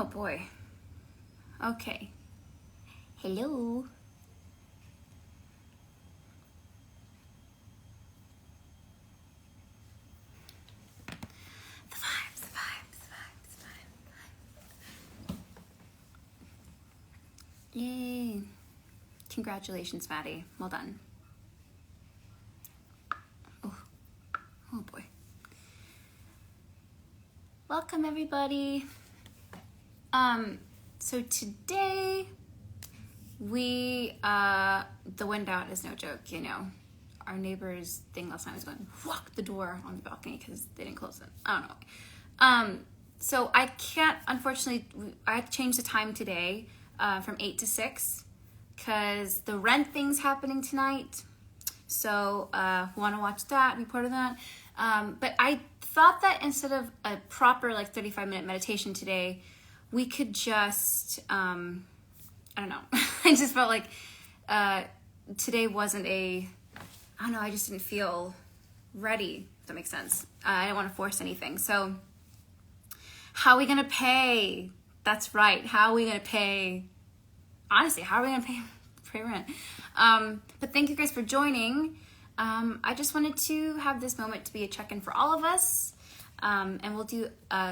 Oh boy. Okay. Hello. The vibes. Yay. Congratulations, Maddie. Well done. Oh boy. Welcome, everybody. So today the wind out is no joke, you know. Our neighbor's thing last night was going, walk the door on the balcony because they didn't close it. I don't know. So I can't, unfortunately, I had to change the time today from 8 to 6 because the rent thing's happening tonight. So want to watch that, be part of that. But I thought that instead of a proper 35-minute meditation today, we could just, I don't know. I just felt like today wasn't I just didn't feel ready, if that makes sense. I didn't want to force anything. So how are we going to pay? That's right. How are we going to pay? Honestly, how are we going to pay rent? But thank you guys for joining. I just wanted to have this moment to be a check-in for all of us. And we'll do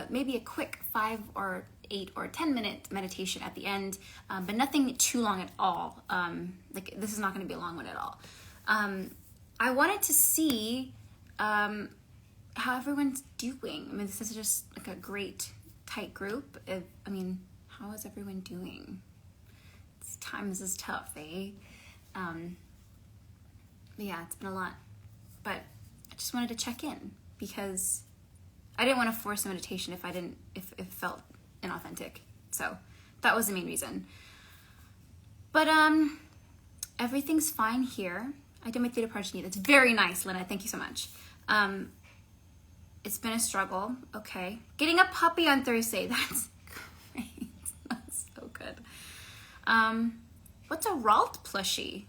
maybe a quick 5 or 8 or 10-minute meditation at the end, but nothing too long at all. This is not going to be a long one at all. I wanted to see how everyone's doing. I mean, this is just like a great tight group. How is everyone doing? Times is tough, eh? Yeah, it's been a lot, but I just wanted to check in because I didn't want to force a meditation if it felt inauthentic. So that was the main reason. But everything's fine here. I did my theta progeny. That's very nice, Lena. Thank you so much. It's been a struggle. Okay. Getting a puppy on Thursday. That's great. That's so good. What's a Ralt plushie?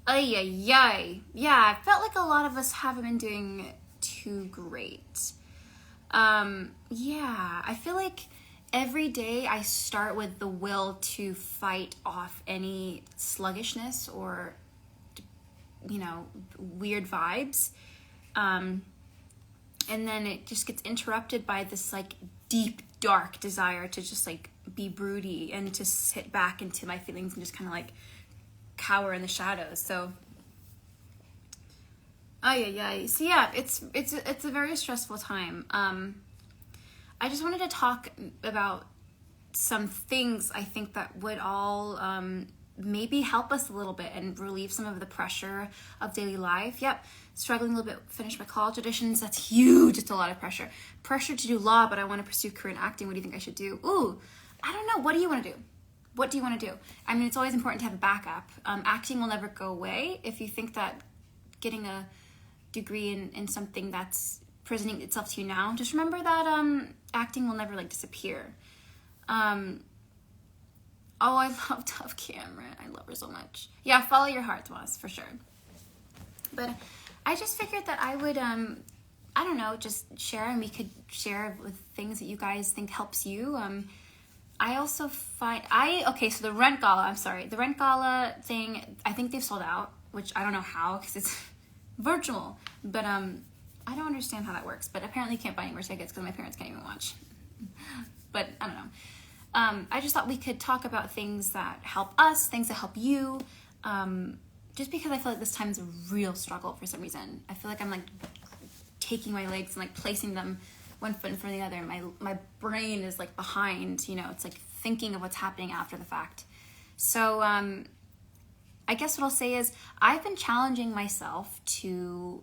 Ay. Yeah, I felt like a lot of us haven't been doing too great. Yeah, I feel like every day I start with the will to fight off any sluggishness or, weird vibes. And then it just gets interrupted by this deep, dark desire to just be broody and to sit back into my feelings and just kind of cower in the shadows. So so yeah, it's a very stressful time. I just wanted to talk about some things I think that would all maybe help us a little bit and relieve some of the pressure of daily life. Yep, struggling a little bit, finish my college auditions. That's huge. It's a lot of pressure. Pressure to do law, but I want to pursue career in acting. What do you think I should do? Ooh, I don't know. What do you want to do? What do you want to do? I mean, it's always important to have a backup. Acting will never go away. If you think that getting a degree in something that's presenting itself to you now, just remember that acting will never disappear. I love Tough Cameron. I love her so much. Yeah, follow your heart, Tomas, for sure. But I just figured that I would I don't know, just share, and we could share with things that you guys think helps you. I also find so the rent gala thing, I think they've sold out, which I don't know how because it's virtual, but I don't understand how that works, but apparently you can't buy any more tickets because my parents can't even watch. But I don't know. I just thought we could talk about things that help us, things that help you, just because I feel like this time is a real struggle for some reason. I feel like I'm taking my legs and placing them one foot in front of the other. My brain is behind, it's thinking of what's happening after the fact. So I guess what I'll say is I've been challenging myself to,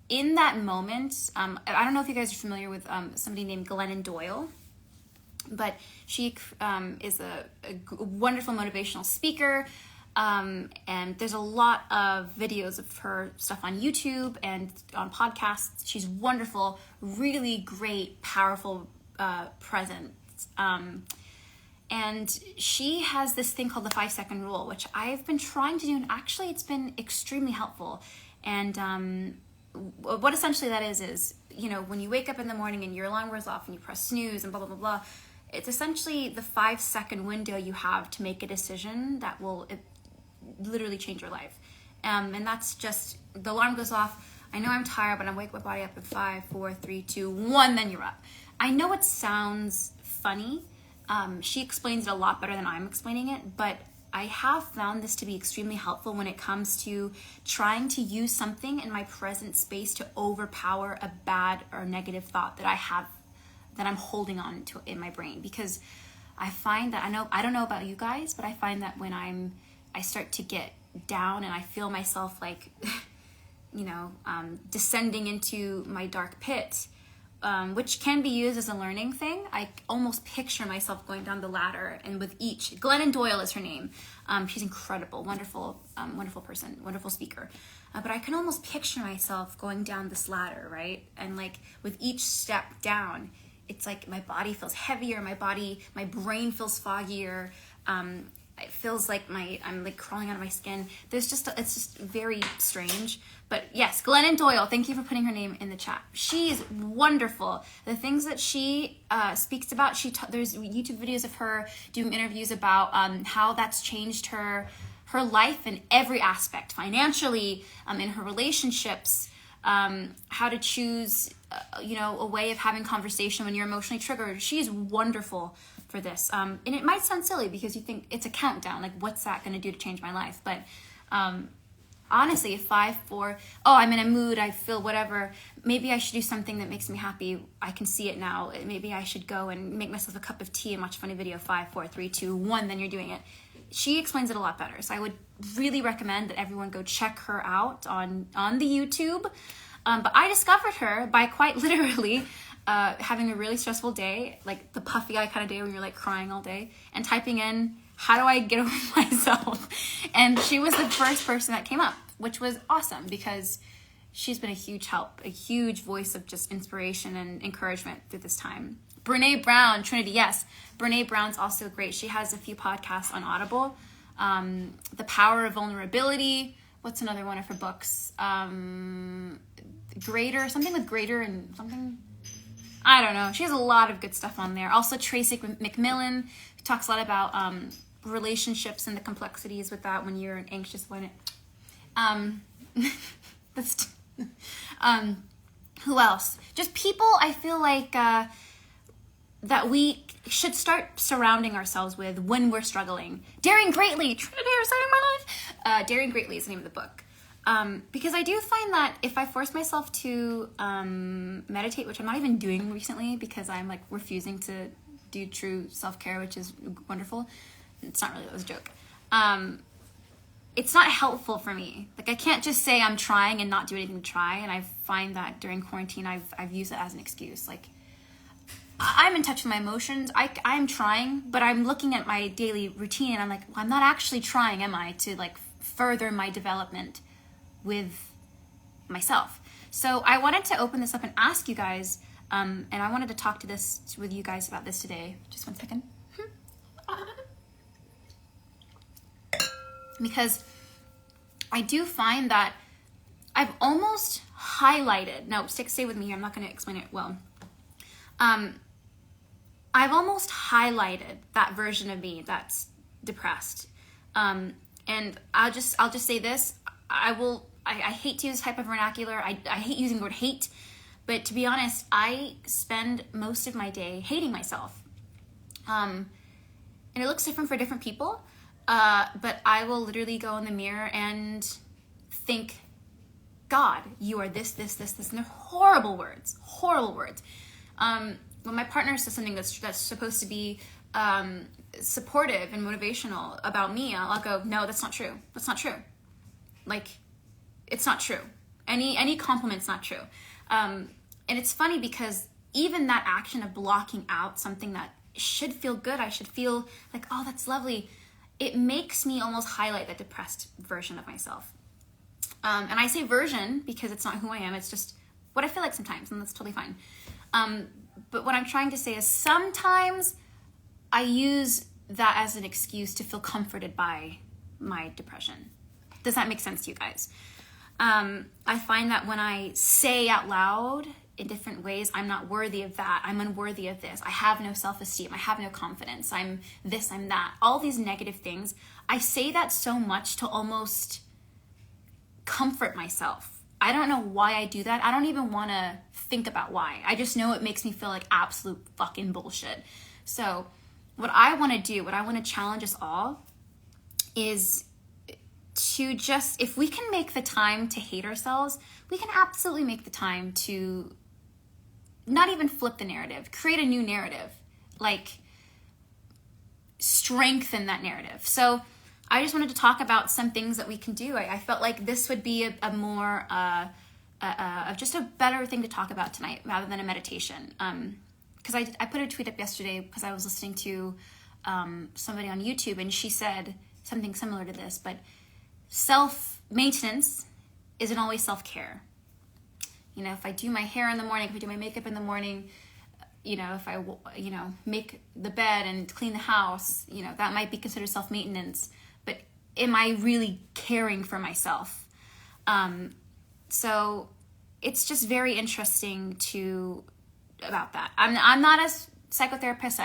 in that moment, I don't know if you guys are familiar with somebody named Glennon Doyle, but she is a wonderful motivational speaker. And there's a lot of videos of her stuff on YouTube and on podcasts. She's wonderful, really great, powerful presence. And she has this thing called the 5-second rule, which I've been trying to do, and actually it's been extremely helpful. And what essentially that is when you wake up in the morning and your alarm goes off and you press snooze and blah, blah, blah, blah, it's essentially the 5-second window you have to make a decision that will literally change your life. And that's just, the alarm goes off. I know I'm tired, but I'm waking my body up in 5, 4, 3, 2, 1, then you're up. I know it sounds funny. She explains it a lot better than I'm explaining it, but I have found this to be extremely helpful when it comes to trying to use something in my present space to overpower a bad or negative thought that I have, that I'm holding on to in my brain. Because I find that, I don't know about you guys, but I find that when I start to get down and I feel myself like, descending into my dark pit, which can be used as a learning thing. I almost picture myself going down the ladder, and with each, Glennon Doyle is her name. She's incredible, wonderful person, wonderful speaker. But I can almost picture myself going down this ladder, right? And like with each step down, it's like my body feels heavier, my brain feels foggier. It feels like I'm like crawling out of my skin. It's just very strange. But yes, Glennon Doyle, thank you for putting her name in the chat. She's wonderful. The things that she speaks about, there's YouTube videos of her doing interviews about how that's changed her life in every aspect, financially, in her relationships, how to choose, a way of having conversation when you're emotionally triggered. She's wonderful for this. And it might sound silly because you think it's a countdown, like what's that going to do to change my life? But honestly, 5, 4, I'm in a mood, I feel whatever, maybe I should do something that makes me happy. I can see it now. Maybe I should go and make myself a cup of tea and watch a funny video. 5, 4, 3, 2, 1, then you're doing it. She explains it a lot better. So I would really recommend that everyone go check her out on the YouTube. But I discovered her by quite literally having a really stressful day, like the puffy eye kind of day when you're like crying all day, and typing in, how do I get over myself? And she was the first person that came up, which was awesome because she's been a huge help, a huge voice of just inspiration and encouragement through this time. Brene Brown, Trinity, yes. Brene Brown's also great. She has a few podcasts on Audible. The Power of Vulnerability. What's another one of her books? Greater, something with greater and something. I don't know. She has a lot of good stuff on there. Also, Tracy McMillan, who talks a lot about relationships and the complexities with that when you're anxious when it. Who else? Just people I feel like that we should start surrounding ourselves with when we're struggling. Daring Greatly, Trinity, you're saving my life. Daring Greatly is the name of the book. Because I do find that if I force myself to meditate, which I'm not even doing recently because I'm like refusing to do true self-care, which is wonderful. It's not really, that was a joke. It's not helpful for me. Like I can't just say I'm trying and not do anything to try. And I find that during quarantine, I've used it as an excuse. Like I'm in touch with my emotions. I'm trying, but I'm looking at my daily routine and I'm like, well, I'm not actually trying, am I, to like further my development with myself. So I wanted to open this up and ask you guys, and I wanted to talk with you guys about this today. Just one second. Because I do find that I've almost highlighted, now stay with me here, I'm not going to explain it well. I've almost highlighted that version of me that's depressed. And I'll just say this, I hate to use this type of vernacular. I hate using the word hate, but to be honest, I spend most of my day hating myself. And it looks different for different people, but I will literally go in the mirror and think, God, you are this, and they're horrible words. When my partner says something that's supposed to be supportive and motivational about me, I'll go, no, that's not true. That's not true. Like, it's not true. Any compliment's not true. And it's funny because even that action of blocking out something that should feel good, I should feel like, oh, that's lovely, it makes me almost highlight the depressed version of myself. And I say version because it's not who I am, it's just what I feel like sometimes, and that's totally fine. But what I'm trying to say is sometimes I use that as an excuse to feel comforted by my depression. Does that make sense to you guys? I find that when I say out loud in different ways. I'm not worthy of that. I'm unworthy of this. I have no self-esteem. I have no confidence. I'm this, I'm that. All these negative things. I say that so much to almost comfort myself. I don't know why I do that. I don't even want to think about why. I just know it makes me feel like absolute fucking bullshit. So what I want to do, what I want to challenge us all is to just, if we can make the time to hate ourselves, we can absolutely make the time to not even flip the narrative, create a new narrative, like strengthen that narrative. So I just wanted to talk about some things that we can do. I felt like this would be a more, just a better thing to talk about tonight rather than a meditation. Because I put a tweet up yesterday because I was listening to somebody on YouTube, and she said something similar to this, but self-maintenance isn't always self-care. You know, if I do my hair in the morning, if I do my makeup in the morning, you know, if I, you know, make the bed and clean the house, you know, that might be considered self-maintenance. But am I really caring for myself? So it's just very interesting about that. I'm not a psychotherapist.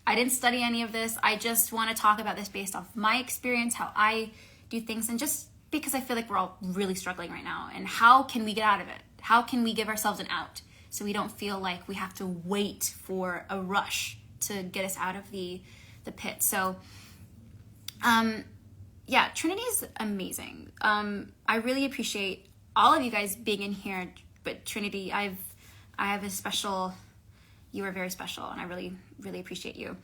I didn't study any of this. I just want to talk about this based off my experience, how I do things, and just because I feel like we're all really struggling right now. And how can we get out of it? How can we give ourselves an out so we don't feel like we have to wait for a rush to get us out of the pit? So, yeah, Trinity is amazing. I really appreciate all of you guys being in here, but Trinity, I have a special, you are very special, and I really, really appreciate you.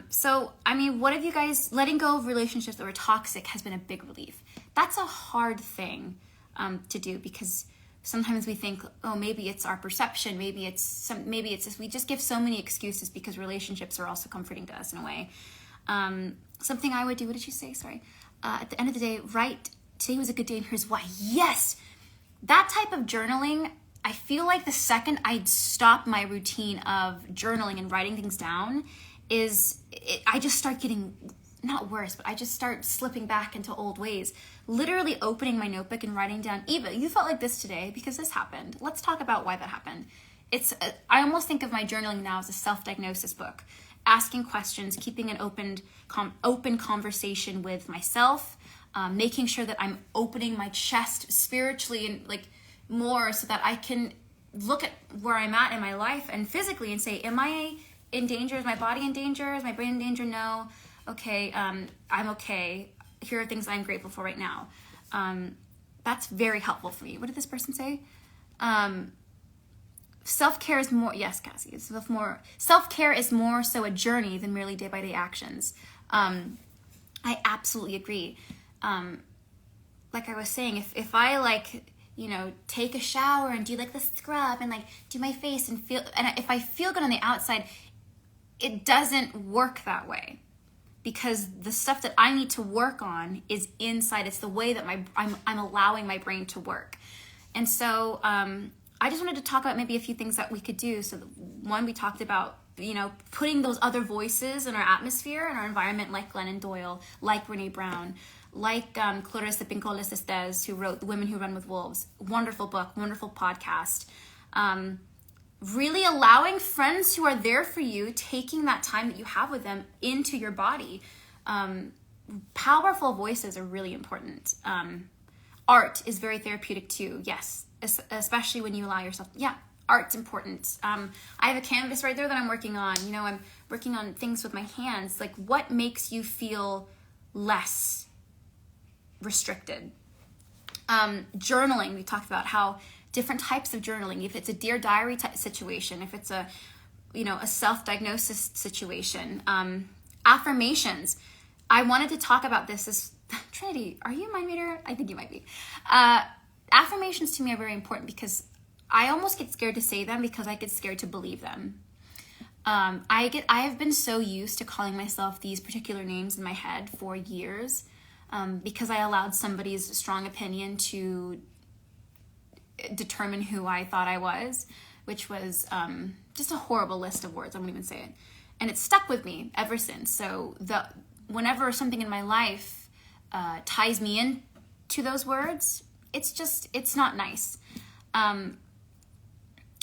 So, I mean, what have you guys, letting go of relationships that were toxic has been a big relief. That's a hard thing to do, because sometimes we think, oh, maybe it's our perception, maybe it's just, we just give so many excuses because relationships are also comforting to us in a way. Something I would do, what did you say? Sorry. At the end of the day, write, today was a good day and here's why. Yes! That type of journaling, I feel like the second I stop my routine of journaling and writing things down, I just start getting, not worse, but I just start slipping back into old ways. Literally opening my notebook and writing down, Eva, you felt like this today because this happened. Let's talk about why that happened. I almost think of my journaling now as a self-diagnosis book. Asking questions, keeping an open conversation with myself, making sure that I'm opening my chest spiritually and like more so that I can look at where I'm at in my life and physically and say, am I in danger? Is my body in danger? Is my brain in danger? No. Okay, I'm okay. Here are things I'm grateful for right now. That's very helpful for me. What did this person say? Self-care is more, yes, Cassie, self-care is more so a journey than merely day-by-day actions. I absolutely agree. Like I was saying, if I like, you know, take a shower and do like the scrub and like do my face and if I feel good on the outside, it doesn't work that way. Because the stuff that I need to work on is inside. It's the way that I'm allowing my brain to work. And so I just wanted to talk about maybe a few things that we could do. So one, we talked about, you know, putting those other voices in our atmosphere and our environment, like Glennon Doyle, like Brene Brown, like Clarissa Pincoles Estes, who wrote The Women Who Run with Wolves. Wonderful book, wonderful podcast. Really allowing friends who are there for you, taking that time that you have with them into your body. Powerful voices are really important. Art is very therapeutic too, yes, especially when you allow yourself, yeah, art's important. I have a canvas right there that I'm working on. You know, I'm working on things with my hands. Like, what makes you feel less restricted? Journaling, we talked about how different types of journaling, if it's a Dear Diary type situation, if it's a, you know, a self-diagnosis situation. Affirmations. I wanted to talk about this. Trinity, are you a mind reader? I think you might be. Affirmations to me are very important because I almost get scared to say them because I get scared to believe them. I have been so used to calling myself these particular names in my head for years because I allowed somebody's strong opinion to determine who I thought I was, which was just a horrible list of words. I won't even say it. And it's stuck with me ever since. So whenever something in my life ties me into those words, it's not nice.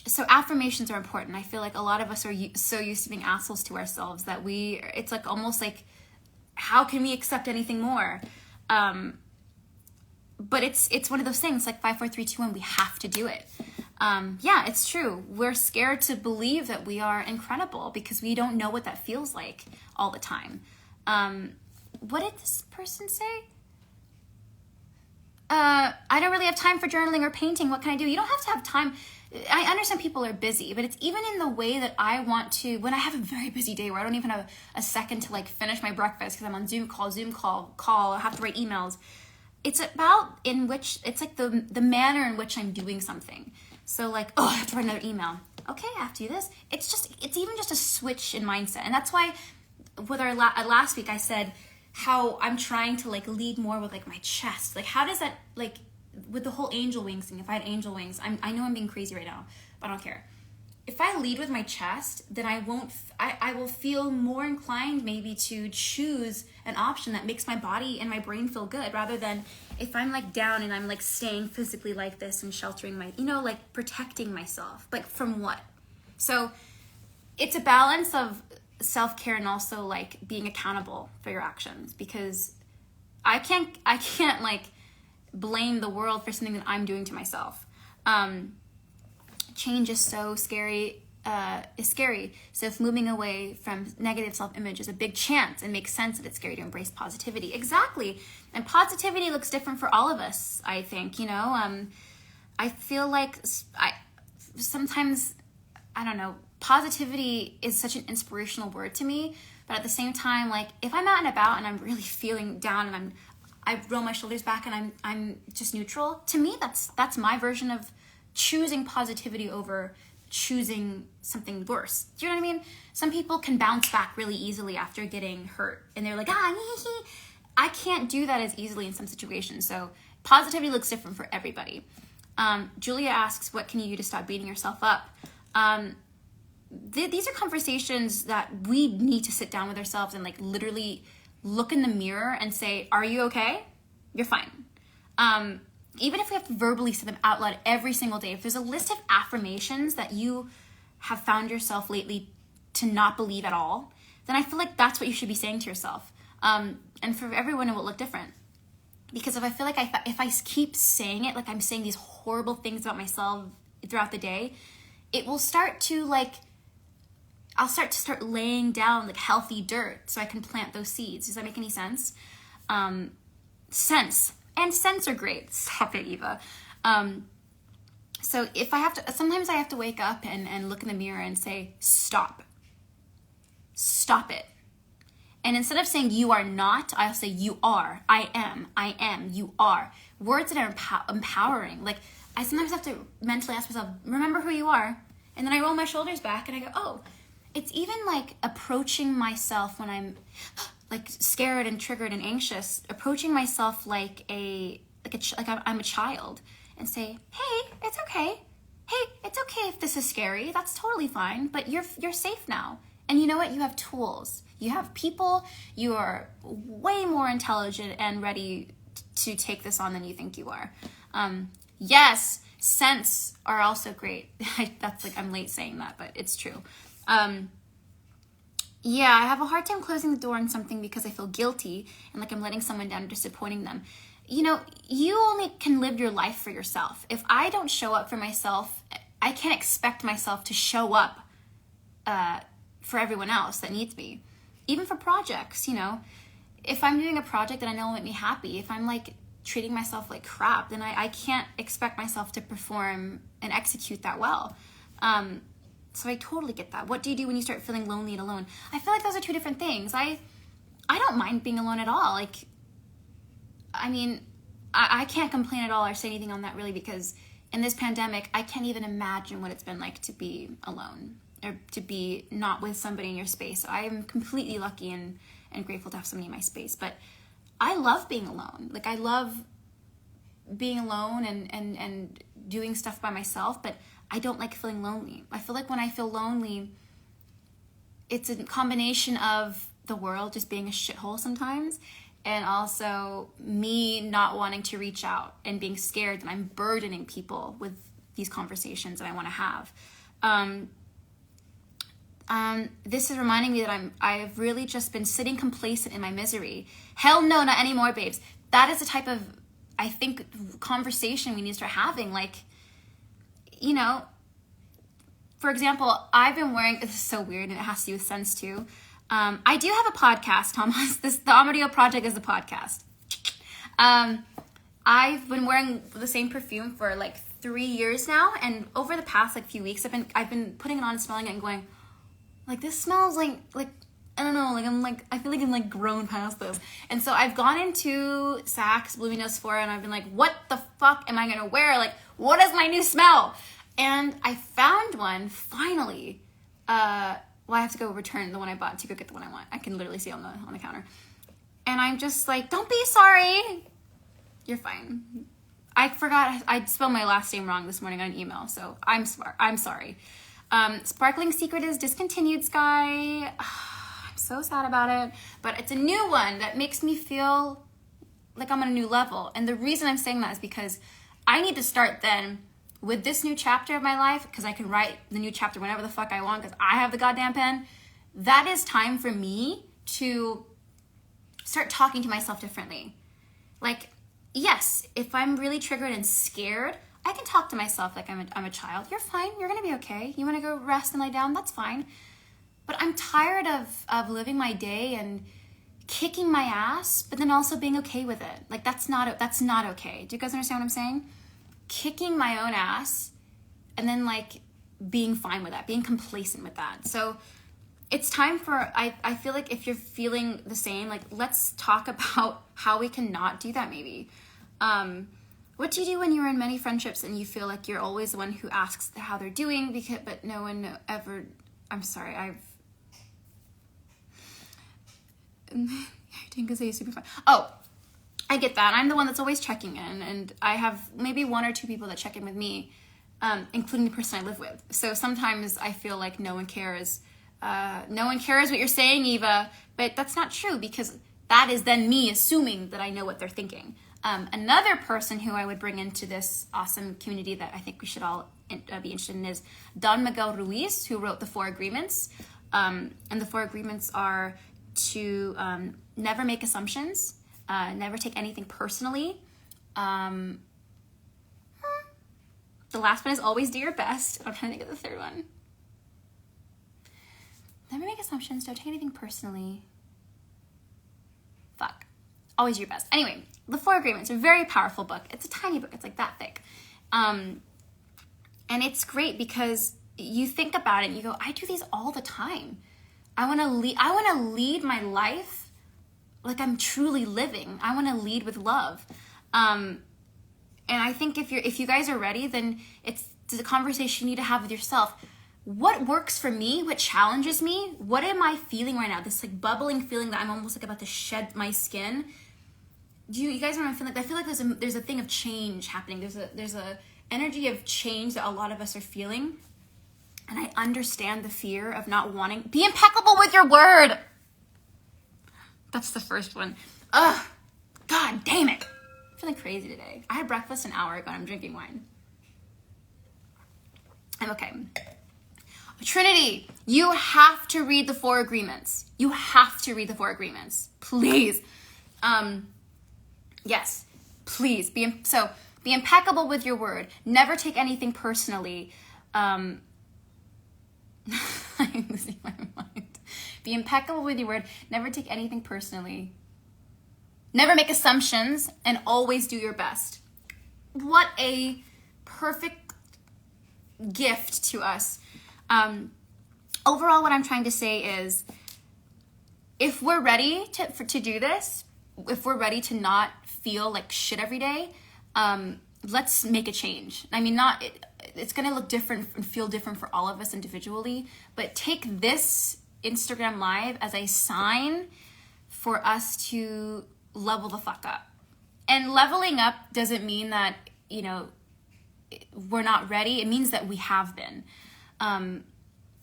so affirmations are important. I feel like a lot of us are so used to being assholes to ourselves that it's like almost like, how can we accept anything more? But it's one of those things like 5, 4, 3, 2, 1. We have to do it. Yeah, it's true. We're scared to believe that we are incredible because we don't know what that feels like all the time. What did this person say? I don't really have time for journaling or painting. What can I do? You don't have to have time. I understand people are busy, but it's even in the way that I want to, when I have a very busy day where I don't even have a second to like finish my breakfast because I'm on Zoom call, I have to write emails. It's about it's like the manner in which I'm doing something. So like, I have to write another email. Okay, I have to do this. It's even just a switch in mindset. And that's why with our last week, I said how I'm trying to like lead more with like my chest. Like how does that, like with the whole angel wings thing, if I had angel wings, I know I'm being crazy right now, but I don't care. If I lead with my chest, then I will feel more inclined maybe to choose an option that makes my body and my brain feel good, rather than if I'm like down and I'm like staying physically like this and sheltering like protecting myself, like from what? So it's a balance of self-care and also like being accountable for your actions, because I can't like blame the world for something that I'm doing to myself. Change is so scary, is scary. So if moving away from negative self-image is a big chance, it makes sense that it's scary to embrace positivity. Exactly. And positivity looks different for all of us, I think, I feel like sometimes, I don't know, positivity is such an inspirational word to me, but at the same time, like if I'm out and about and I'm really feeling down and I roll my shoulders back and I'm just neutral, to me, that's my version of choosing positivity over choosing something worse. Do you know what I mean? Some people can bounce back really easily after getting hurt and they're like, I can't do that as easily in some situations. So positivity looks different for everybody. Julia asks, what can you do to stop beating yourself up? These are conversations that we need to sit down with ourselves and like literally look in the mirror and say, are you okay? You're fine. Even if we have to verbally say them out loud every single day, if there's a list of affirmations that you have found yourself lately to not believe at all, then I feel like that's what you should be saying to yourself. And for everyone, it will look different. Because if I feel like if I keep saying it, like I'm saying these horrible things about myself throughout the day, it will start to like, I'll start laying down like healthy dirt so I can plant those seeds. Does that make any sense? Scents are great. Stop it, Eva. So if sometimes I have to wake up and look in the mirror and say, stop it. And instead of saying you are not, I'll say you are, I am, you are. Words that are empowering. Like I sometimes have to mentally ask myself, remember who you are. And then I roll my shoulders back and I go, oh, it's even like approaching myself when I'm like scared and triggered and anxious, approaching myself like I'm a child and say, hey, it's okay. Hey, it's okay if this is scary. That's totally fine, but you're safe now. And you know what? You have tools. You have people. You are way more intelligent and ready to take this on than you think you are. Yes, scents are also great. That's like, I'm late saying that, but it's true. Yeah, I have a hard time closing the door on something because I feel guilty and like I'm letting someone down or disappointing them. You only can live your life for yourself. If I don't show up for myself, I can't expect myself to show up for everyone else that needs me. Even for projects, if I'm doing a project that I know will make me happy, if I'm like treating myself like crap, then I can't expect myself to perform and execute that well. So I totally get that. What do you do when you start feeling lonely and alone? I feel like those are two different things. I don't mind being alone at all. Like, I mean, I can't complain at all or say anything on that really, because in this pandemic, I can't even imagine what it's been like to be alone or to be not with somebody in your space. I am completely lucky and grateful to have somebody in my space. But I love being alone. Like, I love being alone and doing stuff by myself, but I don't like feeling lonely. I feel like when I feel lonely, it's a combination of the world just being a shithole sometimes, and also me not wanting to reach out and being scared that I'm burdening people with these conversations that I want to have. This is reminding me that I've really just been sitting complacent in my misery. Hell no, not anymore, babes. That is the type of, I think, conversation we need to start having. Like, you know, for example, I've been wearing, this is so weird and it has to do with sense too. I do have a podcast, Thomas. The Amadio Project is the podcast. I've been wearing the same perfume for like 3 years now, and over the past like few weeks, I've been putting it on, smelling it, and going, like, this smells like I don't know, I feel like I'm like grown past this. And so I've gone into Saks, Bloomingdale's, Sephora, and I've been like, what the fuck am I gonna wear? Like, what is my new smell? And I found one finally. Well, I have to go return the one I bought to go get the one I want. I can literally see it on the counter. And I'm just like, don't be sorry. You're fine. I forgot, I spelled my last name wrong this morning on an email, so I'm sorry. Sparkling Secret is discontinued, Sky. I'm so sad about it. But it's a new one that makes me feel like I'm on a new level. And the reason I'm saying that is because I need to start then with this new chapter of my life, because I can write the new chapter whenever the fuck I want because I have the goddamn pen. That is time for me to start talking to myself differently. Like, yes, if I'm really triggered and scared, I can talk to myself like I'm a child. You're fine. You're going to be okay. You want to go rest and lay down? That's fine. But I'm tired of living my day and kicking my ass, but then also being okay with it. Like, that's not okay. Do you guys understand what I'm saying? Kicking my own ass and then like being fine with that, being complacent with that. So it's time for, I feel like if you're feeling the same, like, let's talk about how we can not do that maybe. What do you do when you're in many friendships and you feel like you're always the one who asks how they're doing, but no one ever, I'm sorry, I didn't say super fun. Oh, I get that. I'm the one that's always checking in, and I have maybe 1 or 2 people that check in with me, including the person I live with. So sometimes I feel like no one cares. No one cares what you're saying, Eva, but that's not true, because that is then me assuming that I know what they're thinking. Another person who I would bring into this awesome community that I think we should all be interested in is Don Miguel Ruiz, who wrote the 4 Agreements. And the 4 Agreements are to never make assumptions, never take anything personally. The last one is always do your best. I'm trying to think of the third one. Never make assumptions, don't take anything personally. Fuck. Always do your best. Anyway, the 4 Agreements are a very powerful book. It's a tiny book. It's like that thick. And it's great because you think about it and you go, I do these all the time. I want to lead my life like I'm truly living. I want to lead with love. And I think if you guys are ready, then it's the conversation you need to have with yourself. What works for me? What challenges me? What am I feeling right now? This like bubbling feeling that I'm almost like about to shed my skin. Do you guys know what I'm feeling like? I feel like there's a thing of change happening. There's a energy of change that a lot of us are feeling. And I understand the fear of not wanting. Be impeccable with your word. That's the first one. Ugh. God damn it. I'm feeling crazy today. I had breakfast an hour ago and I'm drinking wine. I'm okay. Trinity, you have to read the 4 Agreements. You have to read the 4 Agreements. Please. Yes. Please. Be impeccable with your word. Never take anything personally. I'm losing my mind. Be impeccable with your word. Never take anything personally. Never make assumptions, and always do your best. What a perfect gift to us. Overall, what I'm trying to say is, if we're ready to do this, if we're ready to not feel like shit every day, let's make a change. I mean, it's going to look different and feel different for all of us individually, but take this Instagram Live as a sign for us to level the fuck up. And leveling up doesn't mean that, we're not ready. It means that we have been.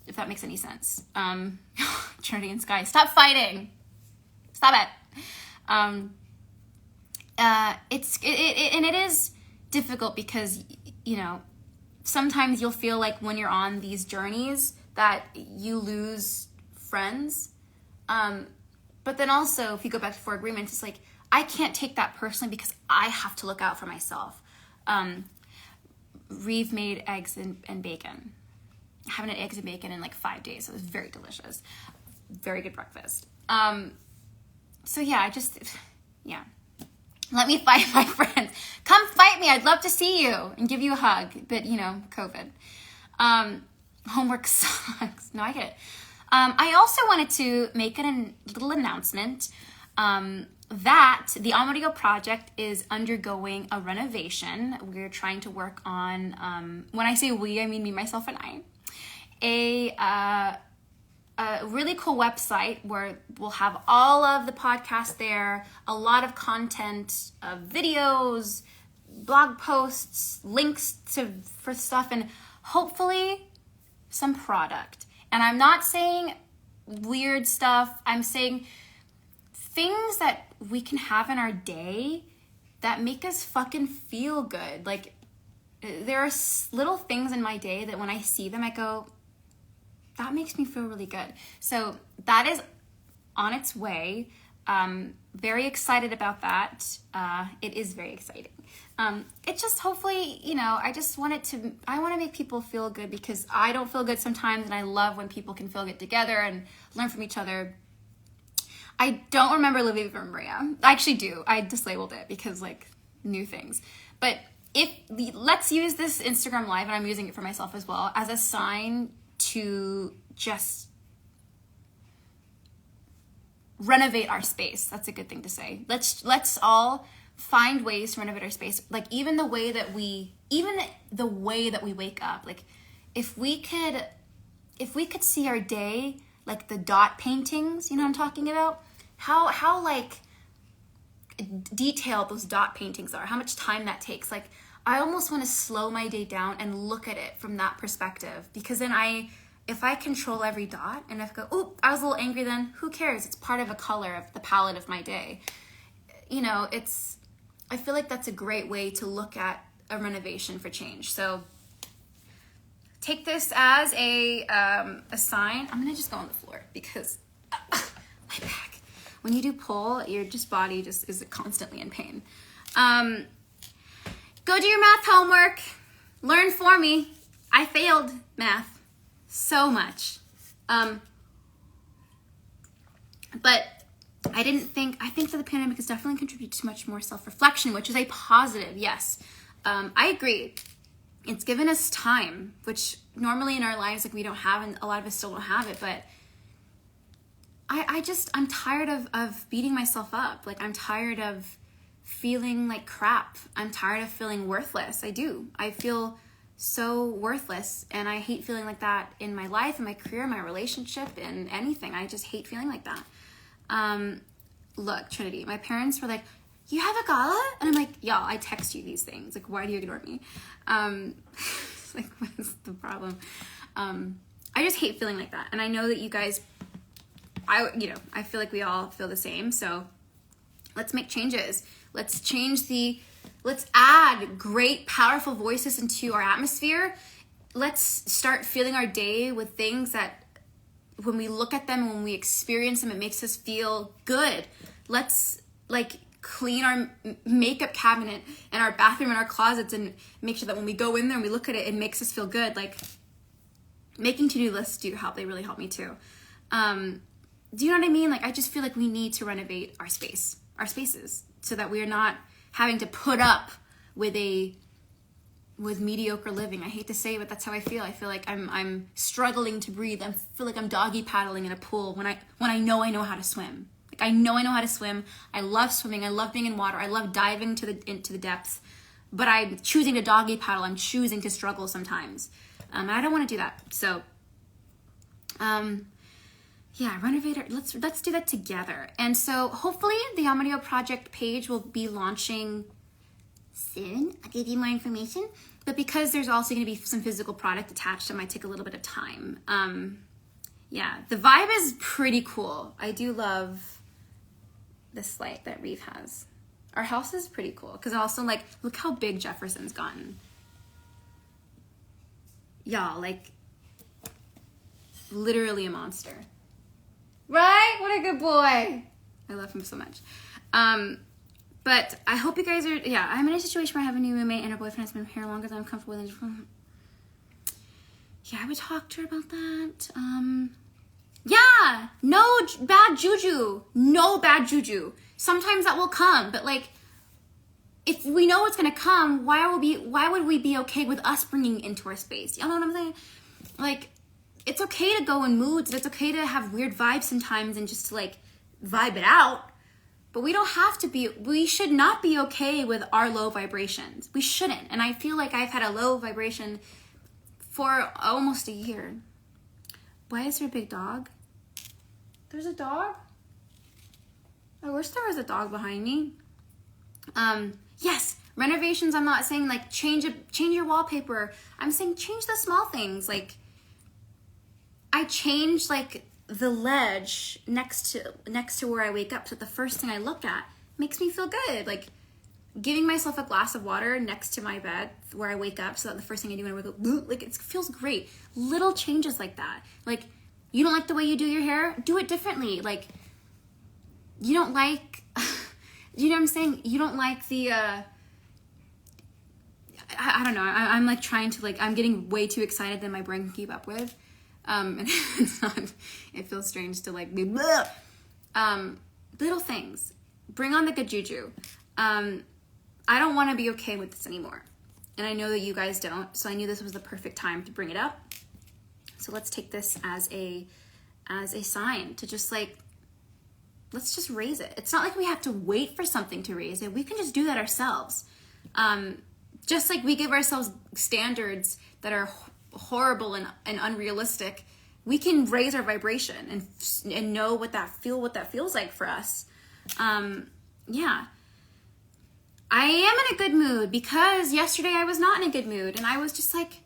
If that makes any sense. Trinity and Sky, stop fighting. Stop it. It is difficult because, sometimes you'll feel like when you're on these journeys that you lose friends. But then also, if you go back to 4 agreements, it's like, I can't take that personally because I have to look out for myself. Reeve made eggs and bacon. I haven't had eggs and bacon in like 5 days. So it was very delicious. Very good breakfast. So yeah, let me fight my friends. Come fight me. I'd love to see you and give you a hug. But, COVID. Homework sucks. No, I get it. I also wanted to make a little announcement that the Audio Project is undergoing a renovation. We're trying to work on, when I say we, I mean me, myself, and I, a really cool website where we'll have all of the podcasts there, a lot of content, videos, blog posts, links for stuff, and hopefully some product. And I'm not saying weird stuff. I'm saying things that we can have in our day that make us fucking feel good. Like, there are little things in my day that when I see them, I go, that makes me feel really good. So that is on its way. Very excited about that. It is very exciting. It just hopefully, I want to make people feel good because I don't feel good sometimes, and I love when people can feel good together and learn from each other. I don't remember Living for Maria. I actually do. I just labeled it because new things. But let's use this Instagram Live, and I'm using it for myself as well, as a sign to just renovate our space. That's a good thing to say. Let's all find ways to renovate our space. Like even the way that we wake up. Like if we could see our day like the dot paintings, you know what I'm talking about? How like detailed those dot paintings are, how much time that takes. Like I almost want to slow my day down and look at it from that perspective, because then if I control every dot and if I go, oh, I was a little angry then, who cares? It's part of a color of the palette of my day. I feel like that's a great way to look at a renovation for change. So take this as a sign. I'm gonna just go on the floor because my back. When you do pull, your body is constantly in pain. Go do your math homework. Learn for me. I failed math so much. But I think that the pandemic has definitely contributed to much more self-reflection, which is a positive, yes. I agree. It's given us time, which normally in our lives, we don't have, and a lot of us still don't have it, but I'm tired of beating myself up. I'm tired of feeling like crap. I'm tired of feeling worthless. I feel so worthless, and I hate feeling like that in my life, in my career, my relationship, and anything. I just hate feeling like that. Look, Trinity, my parents were like, you have a gala? And I'm like, yeah, I text you these things. Why do you ignore me? What is the problem? I just hate feeling like that. And I know that you guys, I feel like we all feel the same. So let's make changes. Let's add great, powerful voices into our atmosphere. Let's start filling our day with things that when we look at them and when we experience them, it makes us feel good. Let's clean our makeup cabinet and our bathroom and our closets and make sure that when we go in there and we look at it, it makes us feel good. Making to-do lists do help. They really help me too. Do you know what I mean? I just feel like we need to renovate our spaces, so that we are not having to put up with mediocre living. I hate to say it, but that's how I feel. I feel like I'm struggling to breathe. I feel like I'm doggy paddling in a pool when I know how to swim. I know how to swim. I love swimming. I love being in water. I love diving into the depths. But I'm choosing to doggy paddle. I'm choosing to struggle sometimes. And I don't want to do that. So, renovate. Let's do that together. And so hopefully the Audio Project page will be launching soon. I'll give you more information. But because there's also going to be some physical product attached, it might take a little bit of time. The vibe is pretty cool. I do love this light that Reeve has. Our house is pretty cool because also look how big Jefferson's gotten. y'all, like, literally a monster. Right? What a good boy. I love him so much. But I hope you guys are, yeah, I'm in a situation where I have a new roommate and her boyfriend has been here longer than I'm comfortable with. Yeah, I would talk to her about that. Yeah, no bad juju. No bad juju. Sometimes that will come, but like, if we know it's gonna come, why would we be okay with us bringing it into our space? Y'all know what I'm saying? Like, it's okay to go in moods, and it's okay to have weird vibes sometimes and just to like vibe it out. But we should not be okay with our low vibrations. We shouldn't. And I feel like I've had a low vibration for almost a year. Why is there a big dog? There's a dog? I wish there was a dog behind me. Yes, renovations, I'm not saying like change your wallpaper. I'm saying change the small things. Like, I changed like the ledge next to where I wake up, so the first thing I look at makes me feel good. Like, giving myself a glass of water next to my bed where I wake up, so that the first thing I do when I wake up, like, it feels great. Little changes like that. Like, you don't like the way you do your hair? Do it differently. Like, you don't like, you know what I'm saying? You don't like the, I don't know. I'm like trying to like, I'm getting way too excited than my brain can keep up with. And it's not, it feels strange to like be blah. Little things. Bring on the good juju. I don't want to be okay with this anymore. And I know that you guys don't. So I knew this was the perfect time to bring it up. So let's take this as a sign to just like, let's just raise it. It's not like we have to wait for something to raise it. We can just do that ourselves. Just like we give ourselves standards that are horrible and unrealistic, we can raise our vibration and know what that feels like for us. Yeah. I am in a good mood because yesterday I was not in a good mood and I was just like,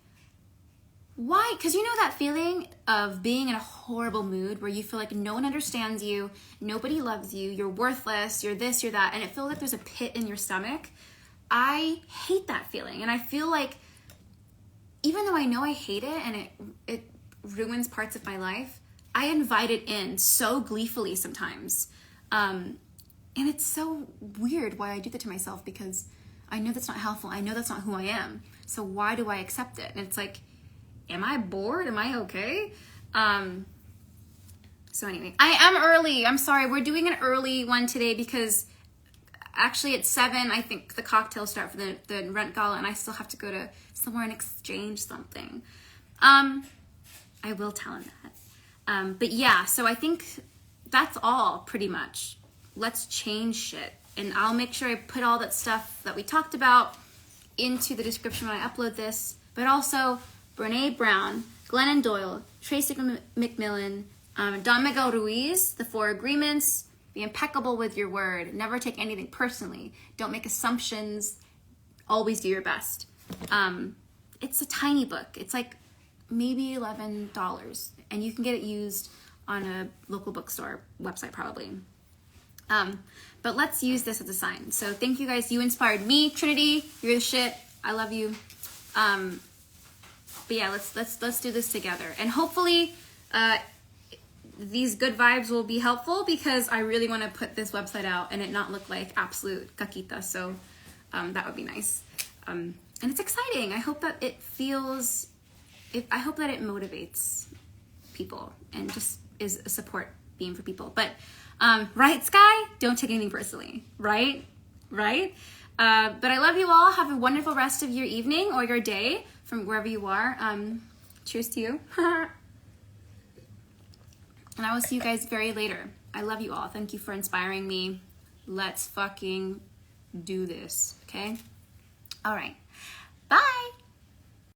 why? Because you know that feeling of being in a horrible mood where you feel like no one understands you, nobody loves you, you're worthless, you're this, you're that, and it feels like there's a pit in your stomach. I hate that feeling, and I feel like even though I know I hate it and it ruins parts of my life, I invite it in so gleefully sometimes. And it's so weird why I do that to myself, because I know that's not helpful. I know that's not who I am. So why do I accept it? And it's like, am I bored? Am I okay? So anyway, I am early. I'm sorry. We're doing an early one today because actually at 7, I think the cocktails start for the rent gala, and I still have to go to somewhere and exchange something. I will tell him that. But yeah, so I think that's all pretty much. Let's change shit. And I'll make sure I put all that stuff that we talked about into the description when I upload this. But also, Brene Brown, Glennon Doyle, Tracy McMillan, Don Miguel Ruiz, The 4 Agreements. Be impeccable with your word. Never take anything personally. Don't make assumptions. Always do your best. It's a tiny book. It's like maybe $11, and you can get it used on a local bookstore website probably. But let's use this as a sign. So thank you guys. You inspired me, Trinity. You're the shit. I love you. But yeah, let's do this together. And hopefully, these good vibes will be helpful, because I really want to put this website out and it not look like absolute caquita. So that would be nice. And it's exciting. I hope that it I hope that it motivates people and just is a support beam for people. But right, Sky? Don't take anything personally. Right? But I love you all. Have a wonderful rest of your evening or your day from wherever you are. Cheers to you. And I will see you guys very later. I love you all. Thank you for inspiring me. Let's fucking do this, okay? All right. Bye.